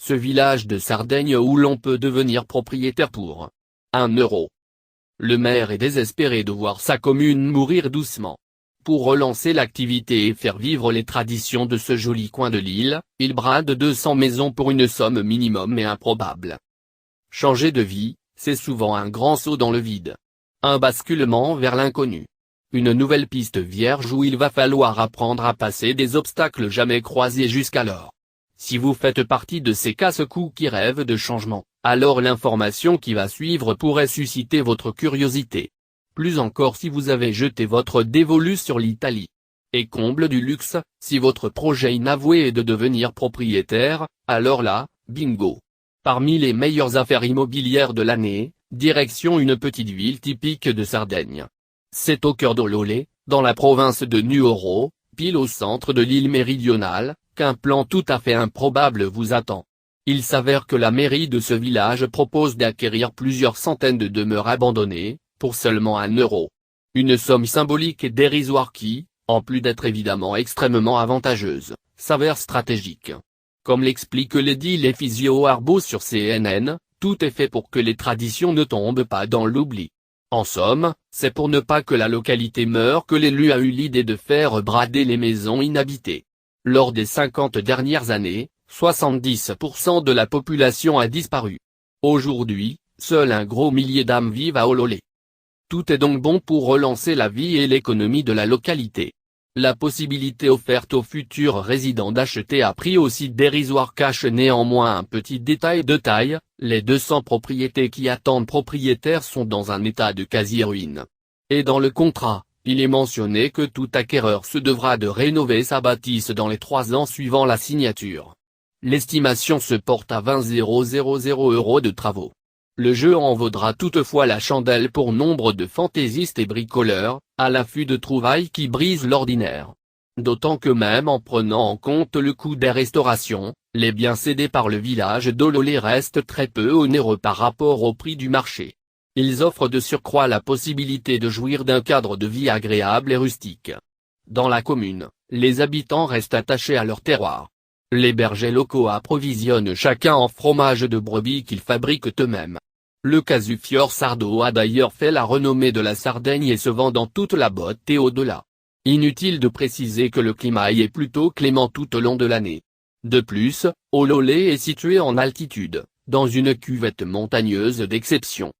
ce village de Sardaigne où l'on peut devenir propriétaire pour 1 euro. Le maire est désespéré de voir sa commune mourir doucement. Pour relancer l'activité et faire vivre les traditions de ce joli coin de l'île, il brade 200 maisons pour une somme minimum et improbable. Changer de vie, c'est souvent un grand saut dans le vide. Un basculement vers l'inconnu. Une nouvelle piste vierge où il va falloir apprendre à passer des obstacles jamais croisés jusqu'alors. Si vous faites partie de ces casse-cou qui rêvent de changement, alors l'information qui va suivre pourrait susciter votre curiosité. Plus encore si vous avez jeté votre dévolu sur l'Italie. Et comble du luxe, si votre projet inavoué est de devenir propriétaire, alors là, bingo. Parmi les meilleures affaires immobilières de l'année, direction une petite ville typique de Sardaigne. C'est au cœur d'Ololé, dans la province de Nuoro, pile au centre de l'île méridionale, qu'un plan tout à fait improbable vous attend. Il s'avère que la mairie de ce village propose d'acquérir plusieurs centaines de demeures abandonnées, pour seulement 1 euro. Une somme symbolique et dérisoire qui, en plus d'être évidemment extrêmement avantageuse, s'avère stratégique. Comme l'explique l'édile Efisio Arbo sur CNN, tout est fait pour que les traditions ne tombent pas dans l'oubli. En somme, c'est pour ne pas que la localité meure que l'élu a eu l'idée de faire brader les maisons inhabitées. Lors des 50 dernières années, 70% de la population a disparu. Aujourd'hui, seul un gros millier d'âmes vivent à Ololé. Tout est donc bon pour relancer la vie et l'économie de la localité. La possibilité offerte aux futurs résidents d'acheter à prix aussi dérisoire cache néanmoins un petit détail de taille, les 200 propriétés qui attendent propriétaires sont dans un état de quasi-ruine. Et dans le contrat, il est mentionné que tout acquéreur se devra de rénover sa bâtisse dans les 3 ans suivant la signature. L'estimation se porte à 20 000 € de travaux. Le jeu en vaudra toutefois la chandelle pour nombre de fantaisistes et bricoleurs, à l'affût de trouvailles qui brisent l'ordinaire. D'autant que même en prenant en compte le coût des restaurations, les biens cédés par le village d'Ololé restent très peu onéreux par rapport au prix du marché. Ils offrent de surcroît la possibilité de jouir d'un cadre de vie agréable et rustique. Dans la commune, les habitants restent attachés à leur terroir. Les bergers locaux approvisionnent chacun en fromage de brebis qu'ils fabriquent eux-mêmes. Le Casufior Sardo a d'ailleurs fait la renommée de la Sardaigne et se vend dans toute la botte et au-delà. Inutile de préciser que le climat y est plutôt clément tout au long de l'année. De plus, Ololé est situé en altitude, dans une cuvette montagneuse d'exception.